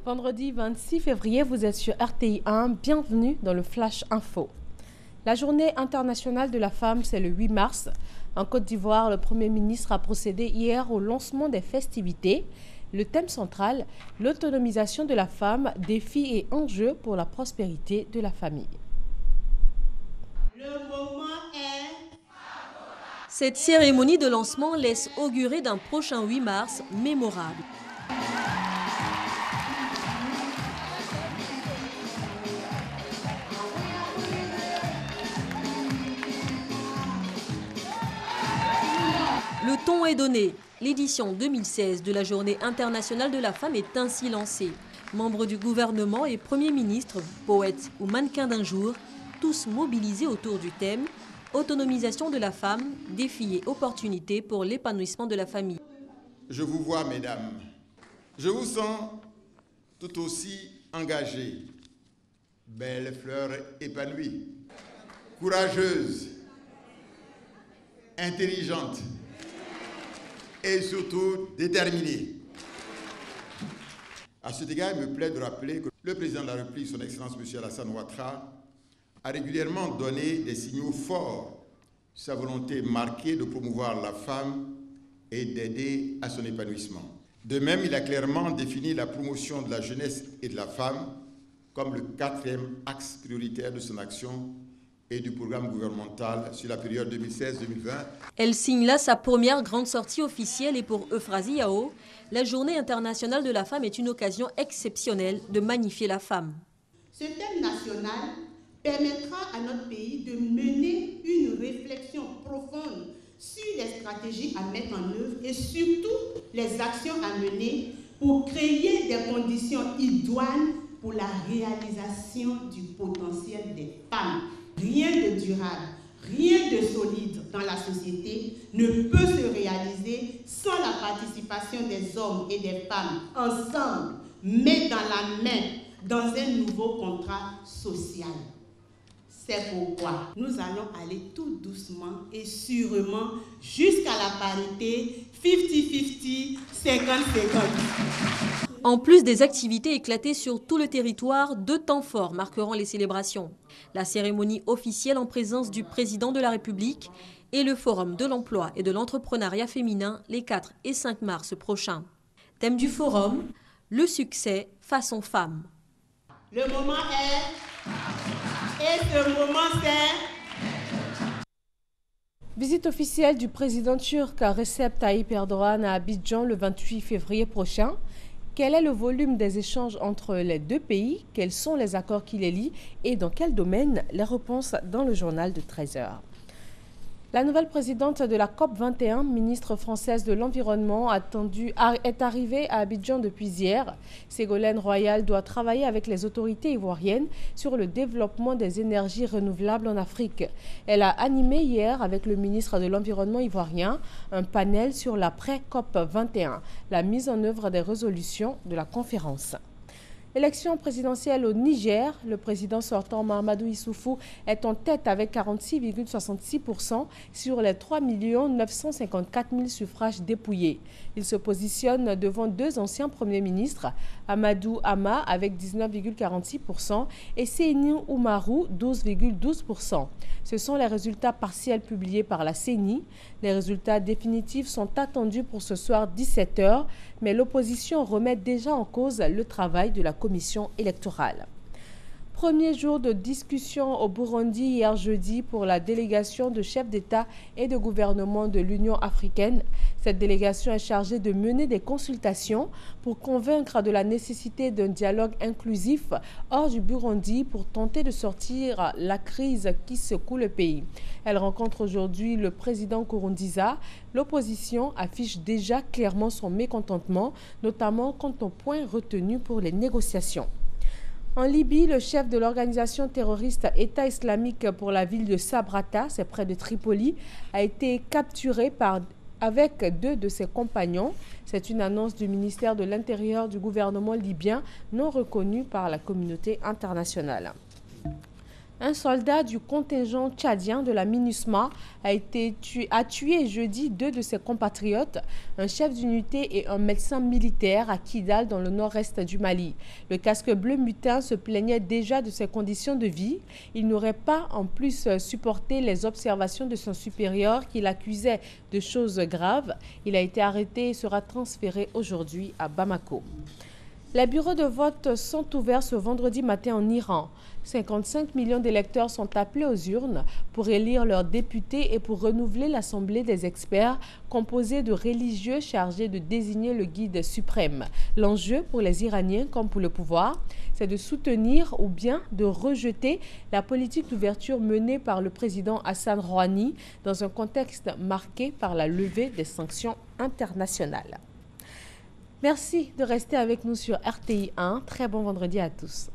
Vendredi 26 février, vous êtes sur RTI 1. Bienvenue dans le Flash Info. La journée internationale de la femme, c'est le 8 mars. En Côte d'Ivoire, le Premier ministre a procédé hier au lancement des festivités. Le thème central, l'autonomisation de la femme, défis et enjeux pour la prospérité de la famille. Le moment est... Cette cérémonie de lancement laisse augurer d'un prochain 8 mars mémorable. Le ton est donné. L'édition 2016 de la Journée internationale de la femme est ainsi lancée. Membres du gouvernement et Premier ministre, poètes ou mannequins d'un jour, tous mobilisés autour du thème « Autonomisation de la femme, défis et opportunités pour l'épanouissement de la famille ». Je vous vois, mesdames. Je vous sens tout aussi engagées, belles fleurs épanouies, courageuses, intelligentes et surtout déterminée. À cet égard, il me plaît de rappeler que le président de la République, son Excellence M. Alassane Ouattara, a régulièrement donné des signaux forts sur sa volonté marquée de promouvoir la femme et d'aider à son épanouissement. De même, il a clairement défini la promotion de la jeunesse et de la femme comme le 4e axe prioritaire de son action et du programme gouvernemental sur la période 2016-2020. Elle signe là sa première grande sortie officielle et pour Euphrasie Yao, la Journée internationale de la femme est une occasion exceptionnelle de magnifier la femme. Ce thème national permettra à notre pays de mener une réflexion profonde sur les stratégies à mettre en œuvre et surtout les actions à mener pour créer des conditions idoines pour la réalisation du potentiel des femmes. Rien de durable, rien de solide dans la société ne peut se réaliser sans la participation des hommes et des femmes ensemble, main dans la main, dans un nouveau contrat social. C'est pourquoi nous allons aller tout doucement et sûrement jusqu'à la parité 50-50, 50-50. En plus des activités éclatées sur tout le territoire, 2 temps forts marqueront les célébrations. La cérémonie officielle en présence du président de la République et le forum de l'emploi et de l'entrepreneuriat féminin les 4 et 5 mars prochains. Thème du forum, le succès façon femme. Le moment est... Et ce moment c'est... Visite officielle du président turc Recep Tayyip Erdogan à Abidjan le 28 février prochain. Quel est le volume des échanges entre les deux pays? Quels sont les accords qui les lient? Et dans quel domaine? Les réponses dans le journal de 13h. La nouvelle présidente de la COP21, ministre française de l'Environnement, est arrivée à Abidjan depuis hier. Ségolène Royal doit travailler avec les autorités ivoiriennes sur le développement des énergies renouvelables en Afrique. Elle a animé hier avec le ministre de l'Environnement ivoirien un panel sur l'après-COP21, la mise en œuvre des résolutions de la conférence. Élection présidentielle au Niger, le président sortant Mahamadou Issoufou est en tête avec 46,66% sur les 3 954 000 suffrages dépouillés. Il se positionne devant 2 anciens premiers ministres, Amadou Hama avec 19,46% et Seyni Oumarou 12,12%. Ce sont les résultats partiels publiés par la CENI. Les résultats définitifs sont attendus pour ce soir 17h, mais l'opposition remet déjà en cause le travail de la commission électorale. Premier jour de discussion au Burundi hier jeudi pour la délégation de chefs d'État et de gouvernement de l'Union africaine. Cette délégation est chargée de mener des consultations pour convaincre de la nécessité d'un dialogue inclusif hors du Burundi pour tenter de sortir la crise qui secoue le pays. Elle rencontre aujourd'hui le président Nkurunziza. L'opposition affiche déjà clairement son mécontentement, notamment quant aux points retenus pour les négociations. En Libye, le chef de l'organisation terroriste État islamique pour la ville de Sabrata, c'est près de Tripoli, a été capturé avec 2 de ses compagnons. C'est une annonce du ministère de l'Intérieur du gouvernement libyen non reconnue par la communauté internationale. Un soldat du contingent tchadien de la MINUSMA a tué jeudi 2 de ses compatriotes, un chef d'unité et un médecin militaire à Kidal dans le nord-est du Mali. Le casque bleu mutin se plaignait déjà de ses conditions de vie. Il n'aurait pas en plus supporté les observations de son supérieur qui l'accusait de choses graves. Il a été arrêté et sera transféré aujourd'hui à Bamako. Les bureaux de vote sont ouverts ce vendredi matin en Iran. 55 millions d'électeurs sont appelés aux urnes pour élire leurs députés et pour renouveler l'Assemblée des experts composée de religieux chargés de désigner le guide suprême. L'enjeu pour les Iraniens comme pour le pouvoir, c'est de soutenir ou bien de rejeter la politique d'ouverture menée par le président Hassan Rouhani dans un contexte marqué par la levée des sanctions internationales. Merci de rester avec nous sur RTI 1. Très bon vendredi à tous.